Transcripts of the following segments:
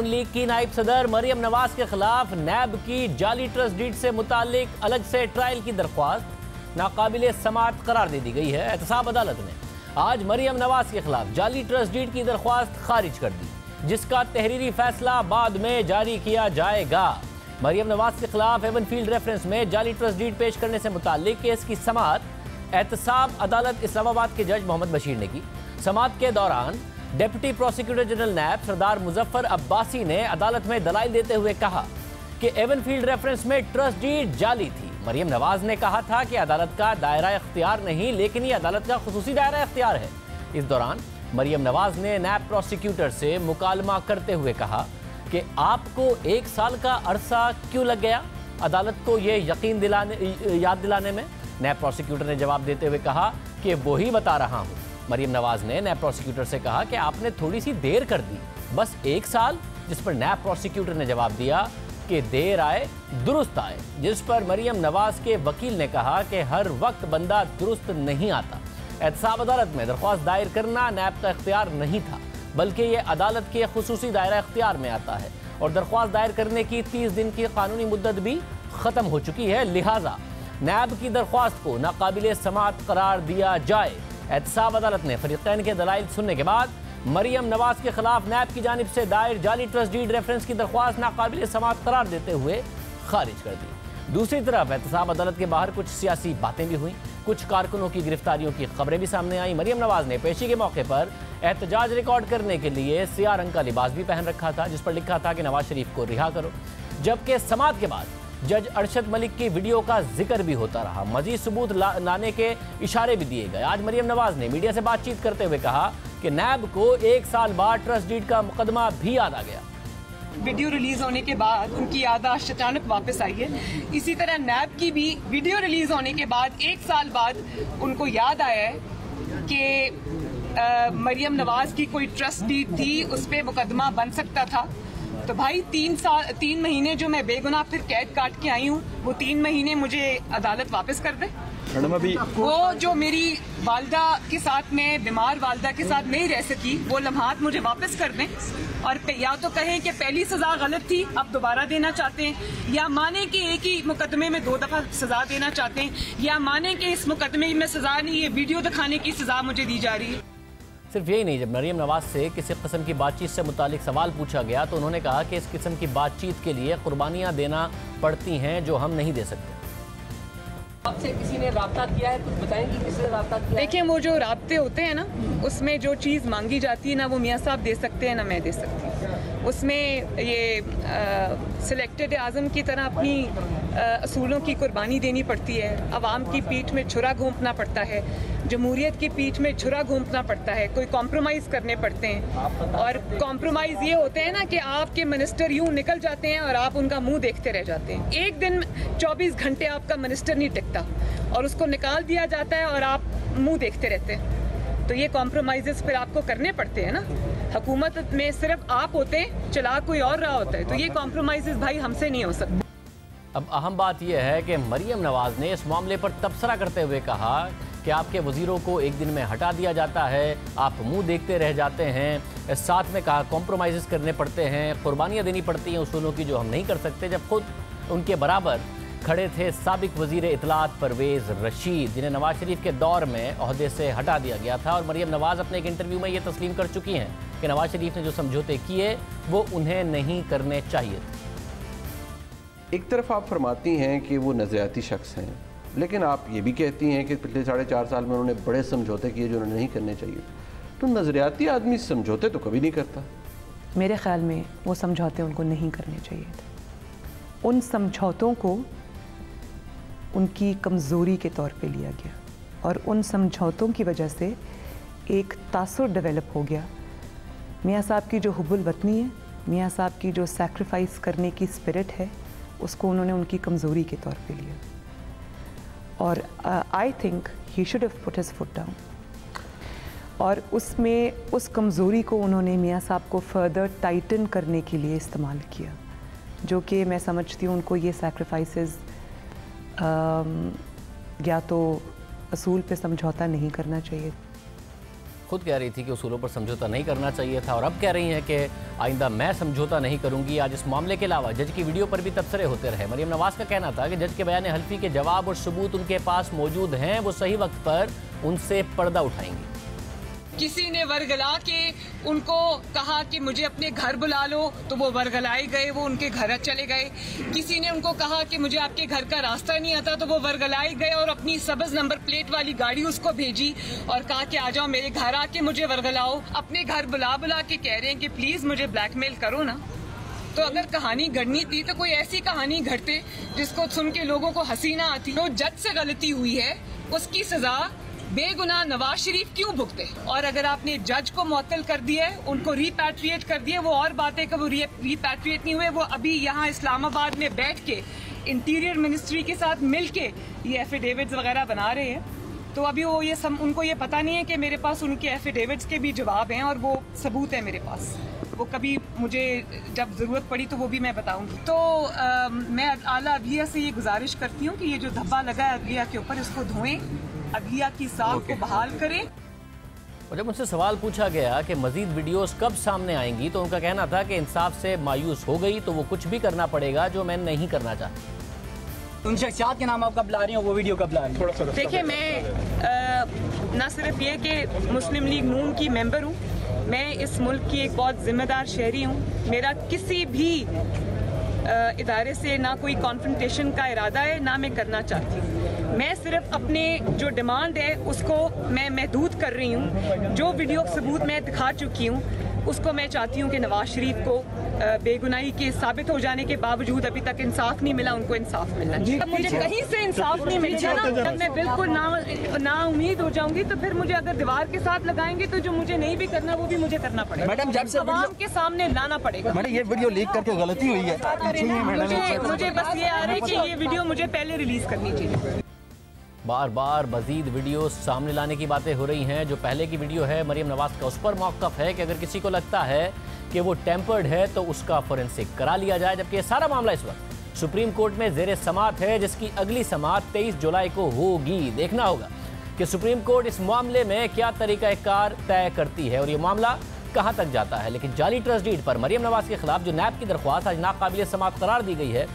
नून league की नायब सदर मरियम नवाज के खिलाफ नैब की जाली ट्रस्ट डीड से मुतालिक अलग से ट्रायल की दरख्वास्त नाकाबिल समाअत करार दे दी गई है। एहतसाब अदालत ने आज मरियम नवाज के खिलाफ जाली ट्रस्ट डीड की दरख्वास्त खारिज कर दी, जिसका तहरीरी फैसला बाद में जारी किया जाएगा। मरियम नवाज के खिलाफ एवनफील्ड रेफरेंस में जाली ट्रस्ट डीड पेश करने से मुतालिक केस की समाअत एहतसाब अदालत इस्लामाबाद के जज मोहम्मद बशीर ने की। समाअत के दौरान डिप्टी प्रोसिक्यूटर जनरल नैब सरदार मुजफ्फर अब्बासी ने अदालत में दलाइल देते हुए कहा कि एवनफील्ड रेफरेंस में ट्रस्ट डीड जाली थी। मरियम नवाज ने कहा था कि अदालत का दायरा इख्तियार नहीं, लेकिन ये अदालत का खुसूसी दायरा इख्तियार है। इस दौरान मरियम नवाज ने नैब प्रोसिक्यूटर से मुकालमा करते हुए कहा कि आपको 1 साल का अरसा क्यों लग गया अदालत को ये याद दिलाने में। नैब प्रोसिक्यूटर ने जवाब देते हुए कहा कि वही बता रहा हूँ। मरियम नवाज ने नैब प्रोसिक्यूटर से कहा कि आपने थोड़ी सी देर कर दी, बस 1 साल। जिस पर नैब प्रोसिक्यूटर ने जवाब दिया कि देर आए दुरुस्त आए, जिस पर मरियम नवाज के वकील ने कहा कि हर वक्त बंदा दुरुस्त नहीं आता। एहतसाब अदालत में दरख्वास्त दायर करना नैब का इख्तियार नहीं था, बल्कि ये अदालत के खुसूसी दायरा इख्तियार में आता है और दरख्वास्त दायर करने की 30 दिन की कानूनी मुद्दत भी ख़त्म हो चुकी है। लिहाजा नैब की दरख्वास्त को नाकाबिल समाअत करार दिया जाए। एहतसाब अदालत ने फरीक़ैन के दलाइल सुनने के बाद मरियम नवाज के खिलाफ नैब की जानिब से दायर जाली ट्रस्ट डीड रेफरेंस की दरख्वास्त नाकाबिल समाअत करार देते हुए खारिज कर दी। दूसरी तरफ एहतसाब अदालत के बाहर कुछ सियासी बातें भी हुई, कुछ कारकुनों की गिरफ्तारियों की खबरें भी सामने आई। मरियम नवाज ने पेशी के मौके पर एहतजाज रिकॉर्ड करने के लिए सियाह रंग का लिबास भी पहन रखा था, जिस पर लिखा था कि नवाज शरीफ को रिहा करो। जबकि समाअत के बाद जज अरशद मलिक की वीडियो का जिक्र भी होता रहा, मजीद सबूत लाने के इशारे भी दिए गए। आज मरियम नवाज ने मीडिया से बातचीत करते हुए कहा कि नैब को 1 साल बाद ट्रस्ट डीड का मुकदमा भी याद आ गया। वीडियो रिलीज होने के बाद उनकी याददाश्त अचानक वापस आई है। इसी तरह नैब की भी वीडियो रिलीज होने के बाद 1 साल बाद उनको याद आया है कि मरियम नवाज की कोई ट्रस्ट डीड थी, उस पर मुकदमा बन सकता था। तो भाई 3 महीने जो मैं बेगुनाह फिर कैद काट के आई हूँ, वो 3 महीने मुझे अदालत वापस कर दे। वो जो मेरी वालदा के साथ में, बीमार वालदा के साथ नहीं रह सकी, वो लम्हात मुझे वापस कर दें। और या तो कहें कि पहली सजा गलत थी, अब दोबारा देना चाहते हैं, या माने कि एक ही मुकदमे में 2 दफा सजा देना चाहते हैं, या माने कि इस मुकदमे में सजा नहीं है, वीडियो दिखाने की सजा मुझे दी जा रही है। सिर्फ यही नहीं, जब मरियम नवाज से किसी किस्म की बातचीत से मुतालिक सवाल पूछा गया तो उन्होंने कहा कि इस किस्म की बातचीत के लिए कुर्बानियां देना पड़ती हैं जो हम नहीं दे सकते। आपसे किसी ने राब्ता किया है, कुछ बताएंगे किसने राब्ता किया? देखिए, वो जो राब्ते होते हैं ना, उसमें जो चीज़ मांगी जाती है ना, वो मियाँ साहब दे सकते हैं ना मैं दे सकती हूँ। उसमें ये सिलेक्टेड आज़म की तरह अपनी असूलों की कुर्बानी देनी पड़ती है। अवाम की पीठ में छुरा घोंपना पड़ता है, जमहूरियत की पीठ में छुरा घोंपना पड़ता है, कोई कॉम्प्रोमाइज़ करने पड़ते हैं। और कॉम्प्रोमाइज़ ये होते हैं ना कि आपके मिनिस्टर यूँ निकल जाते हैं और आप उनका मुंह देखते रह जाते हैं। एक दिन 24 घंटे आपका मिनिस्टर नहीं टिकता और उसको निकाल दिया जाता है और आप मुंह देखते रहते हैं। तो ये कॉम्प्रोमाइज़ फिर आपको करने पड़ते हैं ना। हुकूमत में सिर्फ आप होते हैं, चला कोई और रहा होता है, तो ये कॉम्प्रोमाइज़ भाई हमसे नहीं हो सकते। अब अहम बात यह है कि मरियम नवाज ने इस मामले पर तबसरा करते हुए कहा कि आपके वजीरों को एक दिन में हटा दिया जाता है, आप मुंह देखते रह जाते हैं। साथ में कहा कॉम्प्रोमाइज़ करने पड़ते हैं, कुर्बानियाँ देनी पड़ती हैं उसूलों की जो हम नहीं कर सकते। जब खुद उनके बराबर खड़े थे साबिक वजीर इत्तलात परवेज़ रशीद, जिन्हें नवाज शरीफ के दौर में ओहदे से हटा दिया गया था। और मरियम नवाज अपने एक इंटरव्यू में ये तस्लीम कर चुकी हैं कि नवाज शरीफ ने जो समझौते किए वो उन्हें नहीं करने चाहिए थे। एक तरफ आप फरमाती हैं कि वो नज़रियाती शख्स हैं, लेकिन आप ये भी कहती हैं कि पिछले 4.5 साल में उन्होंने बड़े समझौते किए जो उन्हें नहीं करने चाहिए। तो नज़रियाती आदमी समझौते तो कभी नहीं करता। मेरे ख्याल में वो समझौते उनको नहीं करने चाहिए थे। उन समझौतों को उनकी कमज़ोरी के तौर पे लिया गया और उन समझौतों की वजह से एक तासुर डेवलप हो गया। मियाँ साहब की जो हुब्बुल वतनी है, मियाँ साहब की जो सैक्रिफाइस करने की स्पिरिट है, उसको उन्होंने उनकी कमज़ोरी के तौर पे लिया। और I think he should have put his foot down. और उसमें उस कमज़ोरी को उन्होंने मियाँ साहब को फर्दर टाइटन करने के लिए इस्तेमाल किया, जो कि मैं समझती हूँ उनको ये सैक्रिफाइसेस या तो असूल पे समझौता नहीं करना चाहिए। खुद कह रही थी कि उसूलों पर समझौता नहीं करना चाहिए था और अब कह रही हैं कि आइंदा मैं समझौता नहीं करूंगी। आज इस मामले के अलावा जज की वीडियो पर भी तबसरे होते रहे। मरियम नवाज का कहना था कि जज के बयान हल्फी के जवाब और सबूत उनके पास मौजूद हैं, वो सही वक्त पर उनसे पर्दा उठाएंगी। किसी ने वर्गला के उनको कहा कि मुझे अपने घर बुला लो, तो वो वर्गलाए गए, वो उनके घर चले गए। किसी ने उनको कहा कि मुझे आपके घर का रास्ता नहीं आता, तो वो वर्गलाए गए और अपनी सब्ज नंबर प्लेट वाली गाड़ी उसको भेजी और कहा कि आ जाओ मेरे घर आके मुझे वर्गलाओ। अपने घर बुला बुला के कह रहे हैं कि प्लीज मुझे ब्लैकमेल करो ना। तो अगर कहानी गढ़नी थी तो कोई ऐसी कहानी घड़ते जिसको सुन के लोगों को हंसी ना आती। तो जज से गलती हुई है, उसकी सजा बेगुनाह नवाज शरीफ क्यों भुगते? और अगर आपने जज को मुअत्तल कर दिया है, उनको रिपैट्रिएट कर दिया, वो और बात है कि वो रिपैट्रिएट नहीं हुए। वो अभी यहाँ इस्लामाबाद में बैठ के इंटीरियर मिनिस्ट्री के साथ मिल के ये एफिडेविट्स वगैरह बना रहे हैं। तो अभी वो उनको ये पता नहीं है कि मेरे पास उनके एफिडेविट्स के भी जवाब हैं और वो सबूत है मेरे पास। वो कभी मुझे जब ज़रूरत पड़ी तो वो भी मैं बताऊंगी। तो मैं आला अदलिया से ये गुजारिश करती हूँ कि ये जो धब्बा लगा है अदलिया के ऊपर, इसको धोएं, अदलिया की साख को बहाल करें। और जब उनसे सवाल पूछा गया कि मजीद वीडियोस कब सामने आएंगी, तो उनका कहना था कि इंसाफ से मायूस हो गई तो वो कुछ भी करना पड़ेगा जो मैं नहीं करना चाहती। उन शख्सियात के नाम आप कब ला रही हो, वो वीडियो कब ला रही हो? देखिए, मैं न सिर्फ ये कि मुस्लिम लीग नून की मेंबर हूँ, मैं इस मुल्क की एक बहुत जिम्मेदार शहरी हूँ। मेरा किसी भी इदारे से ना कोई कॉन्फ्रंटेशन का इरादा है, ना मैं करना चाहती हूँ। मैं सिर्फ अपने जो डिमांड है उसको मैं महदूद कर रही हूँ। जो वीडियो सबूत मैं दिखा चुकी हूँ उसको मैं चाहती हूँ कि नवाज शरीफ को बेगुनाही के साबित हो जाने के बावजूद अभी तक इंसाफ नहीं मिला, उनको इंसाफ मिलना चाहिए। जब मुझे कहीं से इंसाफ नहीं मिलेगा ना, जब मैं बिल्कुल ना उम्मीद हो जाऊंगी, तो फिर मुझे अगर दीवार के साथ लगाएंगे तो जो मुझे नहीं भी करना वो भी मुझे करना पड़ेगा। मैडम, जब से आवाम के सामने लाना पड़ेगा। मैडम, ये वीडियो लीक करके गलती हुई है। मुझे बस ये आ रहा है कि ये वीडियो मुझे पहले रिलीज करनी चाहिए। बार बार मजीद वीडियो सामने लाने की बातें हो रही हैं। जो पहले की वीडियो है मरियम नवाज का, उस पर मौक़िफ़ है कि अगर किसी को लगता है कि वो टेम्पर्ड है तो उसका फोरेंसिक करा लिया जाए। जबकि ये सारा मामला इस वक्त सुप्रीम कोर्ट में ज़ेरे समात है, जिसकी अगली समात 23 जुलाई को होगी। देखना होगा कि सुप्रीम कोर्ट इस मामले में क्या तरीक़ाकार तय करती है और ये मामला कहाँ तक जाता है। लेकिन जाली ट्रस्ट डीड पर मरियम नवाज के खिलाफ जो नैब की दरख्वास्त आज नाकाबिल समात करार दी गई है,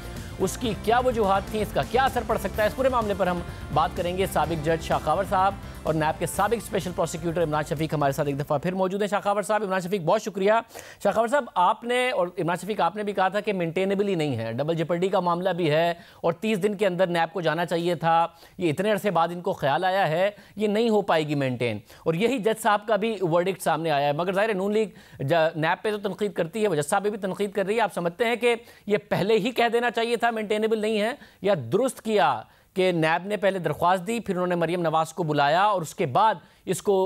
उसकी क्या वजूहात थी, इसका क्या असर पड़ सकता है, इस पूरे मामले पर हम बात करेंगे। साबिक जज शाखावर साहब और नैब के साबिक स्पेशल प्रोसिक्यूटर इमरान शफीक हमारे साथ एक दफ़ा फिर मौजूद हैं। शाखावर साहब, इमरान शफीक बहुत शुक्रिया। शाखावर साहब, आपने और इमरान शफीक आपने भी कहा था कि मेंटेनेबल ही नहीं है, डबल जेपर्डी का मामला भी है और 30 दिन के अंदर नैब को जाना चाहिए था। ये इतने अरसे बाद इनको ख्याल आया है ये नहीं हो पाएगी मेंटेन, और यही जज साहब का भी वर्डिक्ट सामने आया है। मगर ज़ाहिर है नून लीग नैब पे तो तनकीद करती है, जज साहब पे भी तनकीद कर रही है। आप समझते हैं कि ये पहले ही कह देना चाहिए था मेंटेनेबल नहीं है, या दुरुस्त किया कि नैब ने पहले दरख्वास्त दी, फिर उन्होंने मरियम नवाज को बुलाया और उसके बाद इसको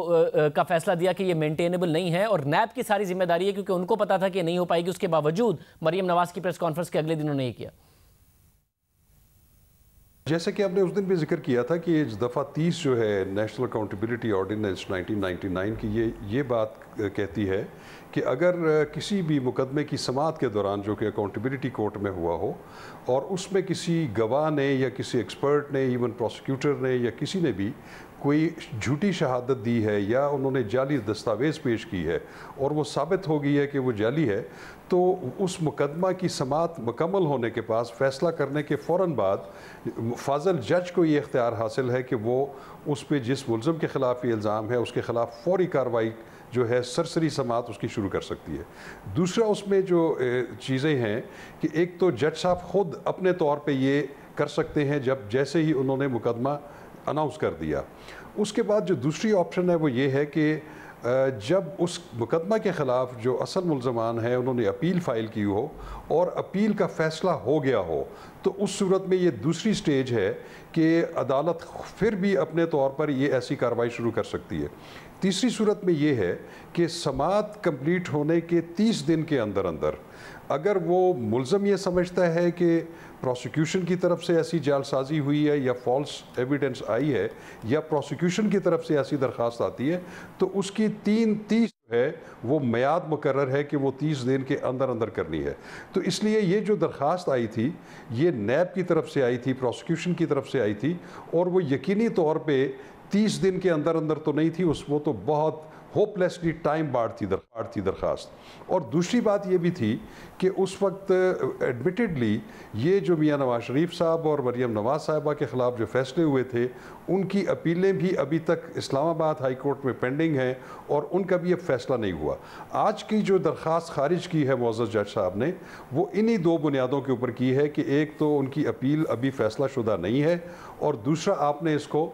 का फैसला दिया कि ये मेंटेनेबल नहीं है, और नैब की सारी जिम्मेदारी है क्योंकि उनको पता था कि नहीं हो पाएगी, उसके बावजूद मरियम नवाज की प्रेस कॉन्फ्रेंस के अगले दिन उन्होंने ये किया। जैसे कि आपने उस दिन भी जिक्र किया था कि इस दफ़ा 30 जो है नेशनल अकाउंटेबिलिटी ऑर्डिनेंस 1999 की ये बात कहती है कि अगर किसी भी मुकदमे की समाअत के दौरान जो कि अकाउंटेबिलिटी कोर्ट में हुआ हो और उसमें किसी गवाह ने या किसी एक्सपर्ट ने, इवन प्रोसिक्यूटर ने या किसी ने भी कोई झूठी शहादत दी है या उन्होंने जाली दस्तावेज़ पेश की है और वो साबित हो गई है कि वो जाली है, तो उस मुकदमा की समाअत मुकम्मल होने के पास फ़ैसला करने के फ़ौरन बाद फाजल जज को ये इख्तियार हासिल है कि वो उस पर जिस मुलज़म के ख़िलाफ़ ये इल्ज़ाम है उसके ख़िलाफ़ फ़ौरी कार्रवाई जो है सरसरी समाअत उसकी शुरू कर सकती है। दूसरा उसमें जो चीज़ें हैं कि एक तो जज साहब ख़ुद अपने तौर पे ये कर सकते हैं जब जैसे ही उन्होंने मुकदमा अनाउंस कर दिया। उसके बाद जो दूसरी ऑप्शन है वो ये है कि जब उस मुकदमा के ख़िलाफ़ जो असल मुल्ज़मान हैं उन्होंने अपील फ़ाइल की हो और अपील का फ़ैसला हो गया हो, तो उस सूरत में ये दूसरी स्टेज है कि अदालत फिर भी अपने तौर पर ये ऐसी कार्रवाई शुरू कर सकती है। तीसरी सूरत में ये है कि समाअत कंप्लीट होने के 30 दिन के अंदर अंदर अगर वो मुल्ज़म ये समझता है कि प्रोसिक्यूशन की तरफ से ऐसी जालसाजी हुई है या फॉल्स एविडेंस आई है या प्रोसिक्यूशन की तरफ से ऐसी दरख्वास्त आती है, तो उसकी 30 है वो मियाद मुकर्रर है कि वो 30 दिन के अंदर अंदर करनी है। तो इसलिए ये जो दरख्वास्त आई थी ये नैब की तरफ से आई थी, प्रोसिक्यूशन की तरफ से आई थी, और वो यकीनी तौर पे 30 दिन के अंदर अंदर तो नहीं थी, वो तो बहुत होपलेसली टाइम बार्ड थी दरख्वास्त। और दूसरी बात ये भी थी कि उस वक्त एडमिटेडली ये जो मियाँ नवाज शरीफ साहब और मरीम नवाज साहिबा के ख़िलाफ़ जो फैसले हुए थे उनकी अपीलें भी अभी तक इस्लामाबाद हाई कोर्ट में पेंडिंग हैं और उनका भी अब फैसला नहीं हुआ। आज की जो दरख्वास्त खारिज की है मुअज़्ज़ज़ जज साहब ने, वो इन्हीं दो बुनियादों के ऊपर की है कि एक तो उनकी अपील अभी फ़ैसला शुदा नहीं है और दूसरा आपने इसको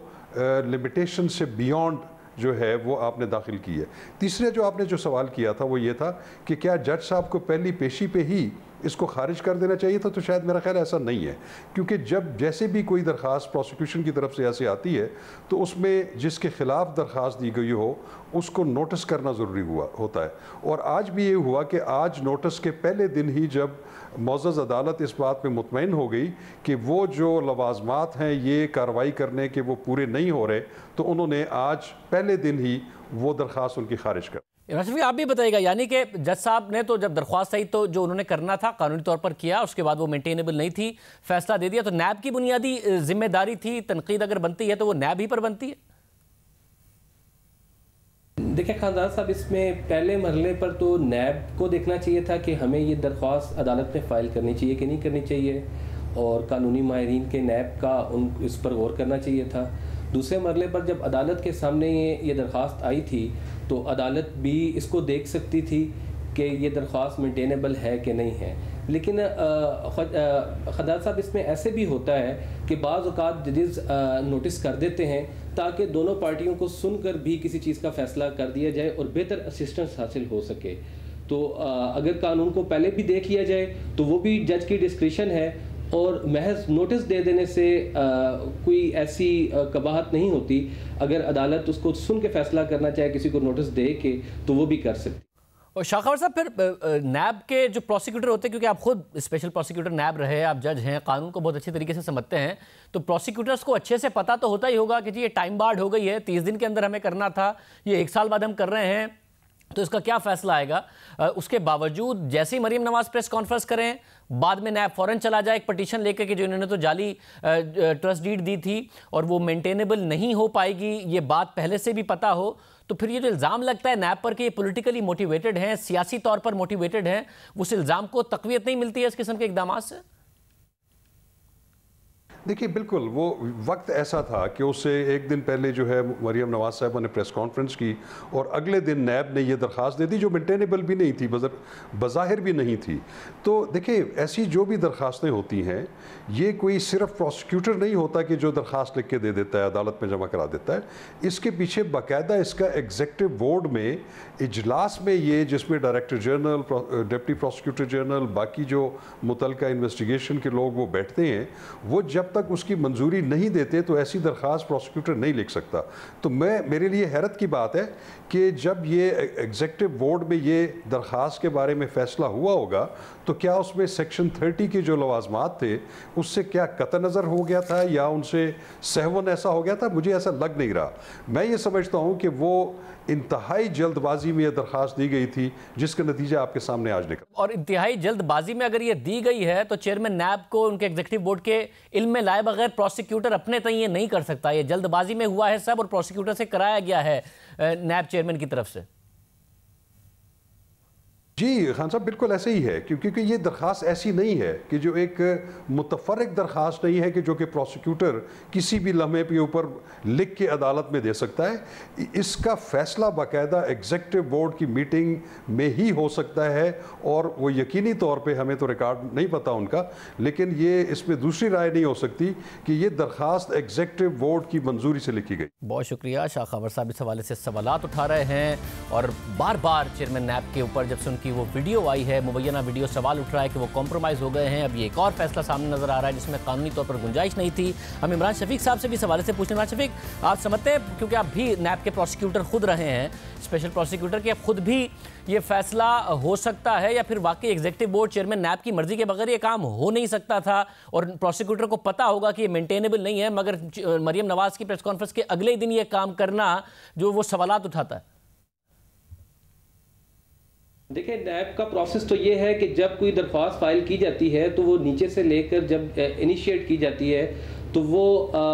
लिमिटेशन से बियॉन्ड जो है वो आपने दाखिल की है। तीसरे जो आपने जो सवाल किया था वो ये था कि क्या जज साहब को पहली पेशी पे ही इसको खारिज कर देना चाहिए था, तो शायद मेरा ख्याल ऐसा नहीं है, क्योंकि जब जैसे भी कोई दरख्वास्त प्रोसिक्यूशन की तरफ से ऐसे आती है तो उसमें जिसके ख़िलाफ़ दरख्वास्त दी गई हो उसको नोटिस करना ज़रूरी होता है। और आज भी ये हुआ कि आज नोटिस के पहले दिन ही जब मुअज़्ज़ज़ अदालत इस बात पे मुतमईन हो गई कि वो जो लवाज़मात हैं ये कार्रवाई करने के वो पूरे नहीं हो रहे, तो उन्होंने आज पहले दिन ही वो दरख्वास्त उनकी खारिज कर। इमरान शफीक, आप भी बताइएगा, यानी कि जज साहब ने तो जब दरख्वास्त आई तो जो उन्होंने करना था कानूनी तौर पर किया, उसके बाद वो मेंटेनेबल नहीं थी, फैसला दे दिया, तो नैब की बुनियादी जिम्मेदारी थी, तनकीद अगर बनती है तो वो नैब ही पर बनती है। देखिए खानदान साहब, इसमें पहले मरहले पर तो नैब को देखना चाहिए था कि हमें ये दरख्वास्त अदालत में फ़ाइल करनी चाहिए कि नहीं करनी चाहिए, और कानूनी माहिरीन के नैब का इस पर गौर करना चाहिए था। दूसरे मरहले पर जब अदालत के सामने ये दरख्वास्त आई थी तो अदालत भी इसको देख सकती थी कि ये दरख्वास्त मेंटेनेबल है कि नहीं है। लेकिन खदार साहब, इसमें ऐसे भी होता है कि बाज़ औक़ात जजेस नोटिस कर देते हैं ताकि दोनों पार्टियों को सुनकर भी किसी चीज़ का फ़ैसला कर दिया जाए और बेहतर असिस्टेंस हासिल हो सके। तो अगर कानून को पहले भी देख लिया जाए तो वो भी जज की डिस्क्रिशन है, और महज नोटिस दे देने से कोई ऐसी कबाहत नहीं होती। अगर अदालत उसको सुन के फैसला करना चाहे किसी को नोटिस दे के, तो वो भी कर सकती। और शाखावर साहब, फिर नैब के जो प्रोसिक्यूटर होते हैं, क्योंकि आप खुद स्पेशल प्रोसिक्यूटर नैब रहे, आप जज हैं, कानून को बहुत अच्छे तरीके से समझते हैं, तो प्रोसिक्यूटर्स को अच्छे से पता तो होता ही होगा कि जी ये टाइम बार्ड हो गई है, 30 दिन के अंदर हमें करना था, ये 1 साल बाद हम कर रहे हैं, तो इसका क्या फैसला आएगा। उसके बावजूद जैसे ही मरीम नवाज प्रेस कॉन्फ्रेंस करें, बाद में नैब फ़ौरन चला जाए एक पटिशन लेकर कि जो इन्होंने तो जाली ट्रस्ट डीड दी थी और वो मेंटेनेबल नहीं हो पाएगी, ये बात पहले से भी पता हो, तो फिर ये जो इल्ज़ाम लगता है नैब पर कि ये पॉलिटिकली मोटिवेटेड हैं, सियासी तौर पर मोटिवेटेड हैं, उस इल्ज़ाम को तक़वियत नहीं मिलती है इस किस्म के इक़दामात से। देखिए, बिल्कुल वो वक्त ऐसा था कि उससे एक दिन पहले जो है मरीम नवाज साहबा ने प्रेस कॉन्फ्रेंस की और अगले दिन नैब ने ये दरख्वास्त दे दी जो मेंटेनेबल भी नहीं थी, बज़ाहिर भी नहीं थी। तो देखिए, ऐसी जो भी दरख्वास्तें होती हैं, ये कोई सिर्फ प्रोसिक्यूटर नहीं होता कि जो दरख्वास्त लिख के दे देता है, अदालत में जमा करा देता है। इसके पीछे बाकायदा इसका एग्जीक्यूटिव बोर्ड में इजलास में ये, जिसमें director general, deputy prosecutor general, बाकी जो मुतलका इन्वेस्टिगेशन के लोग वो बैठते हैं, वो जब तक उसकी मंजूरी नहीं देते तो ऐसी दरख्वास्त प्रोसिक्यूटर नहीं लिख सकता। तो मेरे लिए हैरत की बात है कि जब ये एग्जीक्यूटिव बोर्ड में ये दरख्वास्त के बारे में फ़ैसला हुआ होगा तो क्या उसमें सेक्शन 30 के जो लवाजमात थे उससे क्या कतई नज़र हो गया था या उनसे सहवन ऐसा हो गया था, मुझे ऐसा लग नहीं रहा। मैं ये समझता हूँ कि वो इंतहाई जल्दबाजी में यह दरख्वास्त दी गई थी जिसका नतीजा आपके सामने आज निकला। और इंतहाई जल्दबाजी में अगर ये दी गई है तो चेयरमैन नैब को उनके एग्जीक्यूटिव बोर्ड के इल्म में लाए बगैर प्रोसिक्यूटर अपने तय ये नहीं कर सकता। ये जल्दबाजी में हुआ है सब और प्रोसिक्यूटर से कराया गया है नैब चेयरमैन की तरफ से। जी खान साहब, बिल्कुल ऐसे ही है, क्योंकि ये दरख्वास्त ऐसी नहीं है कि जो एक मुतफर्रिक दरख्वास्त नहीं है कि जो कि प्रोसिक्यूटर किसी भी लम्हे के ऊपर लिख के अदालत में दे सकता है। इसका फ़ैसला बाकायदा एग्जीक्यूटिव बोर्ड की मीटिंग में ही हो सकता है और वो यकीनी तौर पे, हमें तो रिकॉर्ड नहीं पता उनका, लेकिन ये इसमें दूसरी राय नहीं हो सकती कि ये दरख्वास्त एग्जीक्यूटिव बोर्ड की मंजूरी से लिखी गई। बहुत शुक्रिया। शाखावर साहब इस हवाले से सवालात उठा रहे हैं और बार बार चेयरमैन नैब के ऊपर जब से उनकी वो वीडियो आई है, मुबैना वीडियो, सवाल उठ रहा है कि वो कॉम्प्रोमाइज़ हो गए हैं। अब ये एक और फैसला सामने नजर आ रहा है जिसमें कानूनी तौर पर गुंजाइश नहीं थी। हम इमरान शफीक साहब से भी सवाल से पूछने। इमरान शफीक, आप समझते हैं, क्योंकि आप भी नैब के प्रोसिक्यूटर खुद रहे हैं, स्पेशल प्रोसिक्यूटर, के खुद भी ये फैसला हो सकता है या फिर वाकई एग्जीक्यूटिव बोर्ड चेयरमैन नैब की मर्जी के बगैर ये काम हो नहीं सकता था और प्रोसिक्यूटर को पता होगा कि ये मेंटेनेबल नहीं है, मगर मरीम नवाज की प्रेस कॉन्फ्रेंस के अगले दिन ये काम करना जो वो सवालात उठाता है? देखिए, नैब का प्रोसेस तो ये है कि जब कोई दरख्वास्त फाइल की जाती है तो वो नीचे से लेकर जब इनिशिएट की जाती है तो वो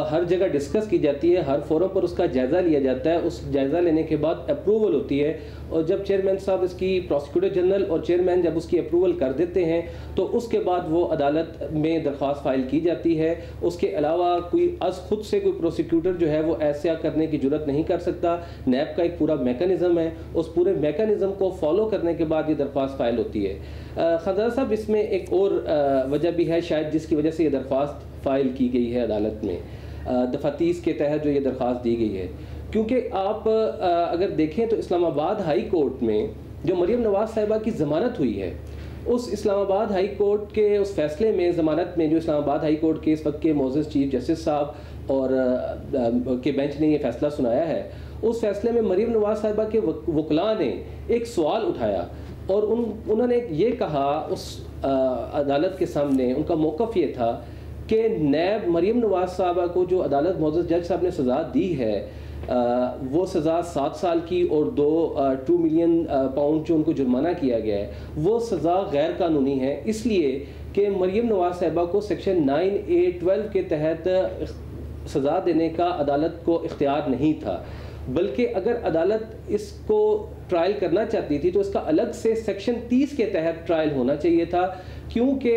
हर जगह डिस्कस की जाती है, हर फोरम पर उसका जायज़ा लिया जाता है, उस जायज़ा लेने के बाद अप्रूवल होती है, और जब चेयरमैन साहब इसकी प्रोसिक्यूटर जनरल और चेयरमैन जब उसकी अप्रूवल कर देते हैं तो उसके बाद वो अदालत में दरख्वास्त फाइल की जाती है। उसके अलावा कोई खुद से कोई प्रोसिक्यूटर जो है वो ऐसा करने की जरूरत नहीं कर सकता। नैब का एक पूरा मेकनिज़म है, उस पूरे मेकनिज़म को फॉलो करने के बाद ये दरख्वास्त फाइल होती है। खानदार साहब, इसमें एक और वजह भी है शायद जिसकी वजह से ये दरख्वास्त फ़ाइल की गई है अदालत में, दफ़ा 30 के तहत जो ये दरख्वास्त दी गई है, क्योंकि आप अगर देखें तो इस्लामाबाद हाई कोर्ट में जो मरीम नवाज़ साहिबा की ज़मानत हुई है, उस इस्लामाबाद हाई कोर्ट के उस फैसले में ज़मानत में जो इस्लामाबाद हाई कोर्ट के इस वक्त के मोअज़्ज़ज़ चीफ जस्टिस साहब और के बेंच ने ये फ़ैसला सुनाया है, उस फैसले में मरीम नवाज़ साहिबा के वकला ने एक सवाल उठाया और उन्होंने ये कहा उस अदालत के सामने, उनका मौक़िफ़ ये था कि नैब मरीम नवाज़ साहिबा को जो अदालत मोअज़्ज़ज़ जज साहब ने सज़ा दी है वो सज़ा 7 साल की और 2 मिलियन पाउंड जो उनको जुर्माना किया गया है, वो सज़ा गैर कानूनी है, इसलिए कि मरीम नवाज़ साहिबा को सेक्शन 9A12 के तहत सज़ा देने का अदालत को इख्तियार नहीं था, बल्कि अगर अदालत इसको ट्रायल करना चाहती थी तो इसका अलग से सेक्शन 30 के तहत ट्रायल होना चाहिए था, क्योंकि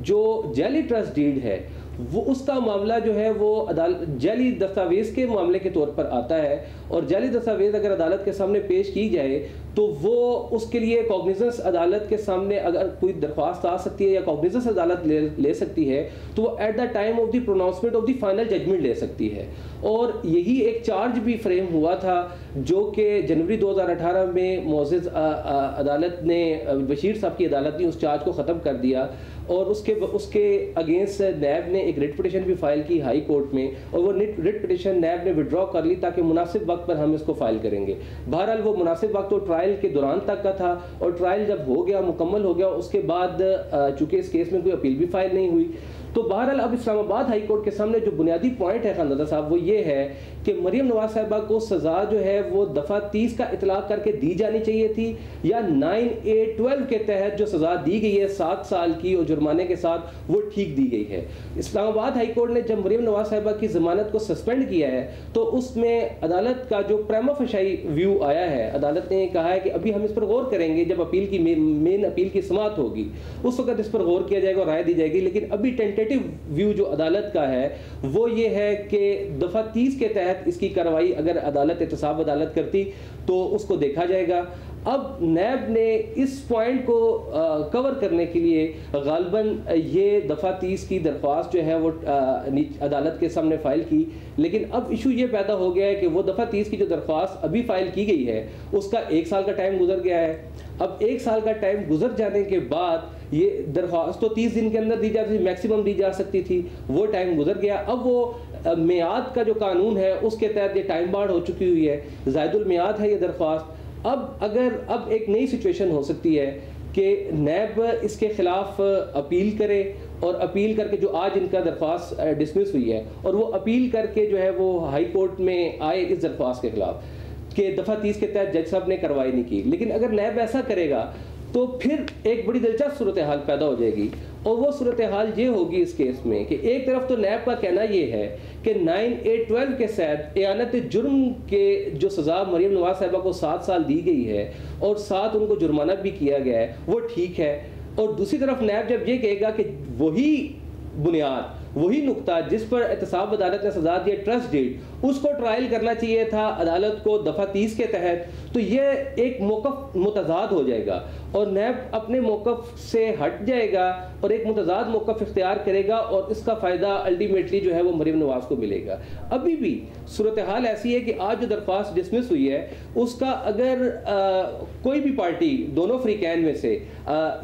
जो जाली ट्रस्ट डीड है वो उसका मामला जो है वो जाली दस्तावेज़ के मामले के तौर पर आता है, और जाली दस्तावेज़ अगर अदालत के सामने पेश की जाए तो वो उसके लिए कॉग्निजेंस अदालत के सामने अगर कोई दरख्वास्त आ सकती है या कॉग्निजेंस अदालत ले सकती है तो वो at the time of the pronouncement of the final judgement ले सकती है। और यही एक चार्ज भी फ्रेम हुआ था जो कि जनवरी 2018 में मोअज़्ज़ज़ अदालत ने, बशीर साहब की अदालत ने उस चार्ज को ख़त्म कर दिया, और उसके अगेंस्ट नैब ने एक रिट पिटिशन भी फाइल की हाई कोर्ट में, और वो रिट पिटिशन नैब ने विड्रॉ कर ली ताकि मुनासिब वक्त पर हम इसको फाइल करेंगे। बहरहाल वो मुनासिब वक्त तो ट्रायल के दौरान तक का था, और ट्रायल जब हो गया, मुकम्मल हो गया, उसके बाद चूंकि इस केस में कोई अपील भी फाइल नहीं हुई, तो बहरहाल अब इस्लामाबाद हाई कोर्ट के सामने जो बुनियादी पॉइंट है खानदादा साहब वो ये है कि मरीम नवाज साहिबा को सज़ा जो है वो दफ़ा 30 का इतलाक़ करके दी जानी चाहिए थी, या 9A12 के तहत जो सज़ा दी गई है 7 साल की और जुर्माने के साथ, वो ठीक दी गई है। इस्लामाबाद हाई कोर्ट ने जब मरीम नवाज साहिबा की ज़मानत को सस्पेंड किया है तो उसमें अदालत का जो प्रेमा फशाई व्यू आया है, अदालत ने कहा है कि अभी हम इस पर गौर करेंगे, जब अपील की मेन अपील की समाअत होगी उस वक्त इस पर गौर किया जाएगा और राय दी जाएगी, लेकिन अभी टेंटेटिव व्यू जो अदालत का है वो ये है कि दफ़ा 30 के तहत इसकी कार्रवाई अगर अदालत एहतसाब अदालत करती तो उसको देखा जाएगा। अब नैब ने इस पॉइंट को कवर करने के लिए गालबन ये दफ़ा 30 की दरख्वास्त जो है वो अदालत के सामने फ़ाइल की, लेकिन अब इशू ये पैदा हो गया है कि वो दफ़ा 30 की जो दरख्वास्त अभी फ़ाइल की गई है उसका 1 साल का टाइम गुजर गया है। अब 1 साल का टाइम गुजर जाने के बाद ये दरख्वास्त तो 30 दिन के अंदर दी जाती थी, मैक्सिमम दी जा सकती थी, वो टाइम गुजर गया। अब वो मियाद का जो कानून है उसके तहत ये टाइम बार्ड हो चुकी हुई है, ज़ायदुल मियाद है ये दरख्वास्त। अब एक नई सिचुएशन हो सकती है कि नैब इसके ख़िलाफ़ अपील करे, और अपील करके जो आज इनका दरख्वास्त डिसमिस हुई है और वो अपील करके जो है वो हाई कोर्ट में आए इस दरख्वास्त के ख़िलाफ़ कि दफ़ा 30 के तहत जज साहब ने कार्रवाई नहीं की। लेकिन अगर नैब ऐसा करेगा तो फिर एक बड़ी दिलचस्प सूरत हाल पैदा हो जाएगी, और वो सूरत हाल ये होगी इस केस में कि एक तरफ तो नैब का कहना ये है कि 9A12 के तहत एआनत जुर्म के जो सज़ा मरीम नवाज साहिबा को 7 साल दी गई है और 7 उनको जुर्माना भी किया गया है वो ठीक है, और दूसरी तरफ नैब जब ये कहेगा कि वही बुनियाद, वही नुक्ता जिस पर एहतसाब अदालत ने सजा दी ट्रस्ट डीड, उसको ट्रायल करना चाहिए था अदालत को दफ़ा 30 के तहत, तो ये एक मौक़िफ़ मुतज़ाद हो जाएगा और नैब अपने मौक़िफ़ से हट जाएगा और एक मुतज़ाद मौक़िफ़ इख्तियार करेगा, और इसका फ़ायदा अल्टीमेटली जो है वो मरीम नवाज़ को मिलेगा। अभी भी सूरत हाल ऐसी है कि आज जो दरख्वास्त डिसमिस हुई है उसका अगर कोई भी पार्टी दोनों फ्रीकैन में से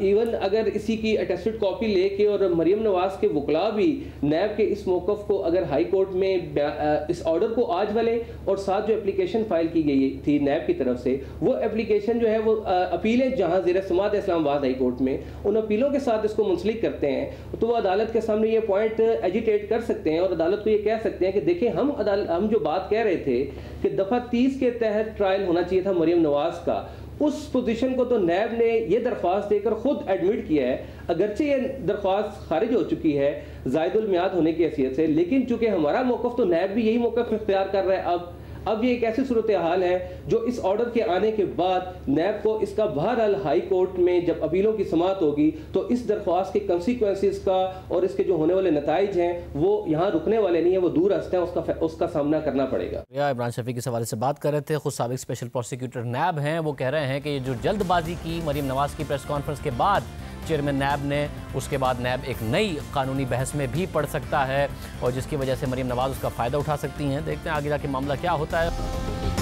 इवन अगर इसी की अटेस्टेड कॉपी लेके और मरीम नवाज़ के वकला भी नैब के इस मौक़िफ़ को अगर हाई कोर्ट में इस ऑर्डर को आज वाले और साथ जो एप्लीकेशन फाइल की गई थी नैब की तरफ से, वो एप्लीकेशन जो है वो अपीलें जहाँ ज़ेर समाअत इस्लामाबाद हाई कोर्ट में उन अपीलों के साथ इसको मुंसलिक करते हैं, तो वो अदालत के सामने ये पॉइंट एजिटेट कर सकते हैं और अदालत को ये कह सकते हैं कि देखें हम जो बात कह रहे थे कि दफ़ा 30 के तहत ट्रायल होना चाहिए था मरीम नवाज़ का, उस पोजीशन को तो नैब ने ये दरख्वास्त देकर खुद एडमिट किया है, अगरचे ये दरख्वास्त खारिज हो चुकी है ज़ायदुल मियाद होने की हैसियत से, लेकिन चूंकि हमारा मौक़िफ़ तो नैब भी यही मौक़िफ़ इख्तियार कर रहा है। अब ये एक ऐसी सूरत हाल है जो इस ऑर्डर के आने के बाद नैब को इसका बहरहाल हाई कोर्ट में जब अपीलों की समाअत होगी तो इस दरख्वास्त के कंसिक्वेंसेस का और इसके जो होने वाले नताइज हैं वो यहाँ रुकने वाले नहीं है, वो दूर हस्ते हैं, उसका सामना करना पड़ेगा। इमरान शफी के सवाल से बात कर रहे थे, खुद साबिक स्पेशल प्रोसिक्यूटर नैब हैं, वो कह रहे हैं कि ये जो जल्दबाजी की मरीम नवाज की प्रेस कॉन्फ्रेंस के बाद चेयरमैन नैब ने, उसके बाद नैब एक नई कानूनी बहस में भी पड़ सकता है और जिसकी वजह से मरीम नवाज उसका फ़ायदा उठा सकती हैं। देखते हैं आगे जाके मामला क्या होता है।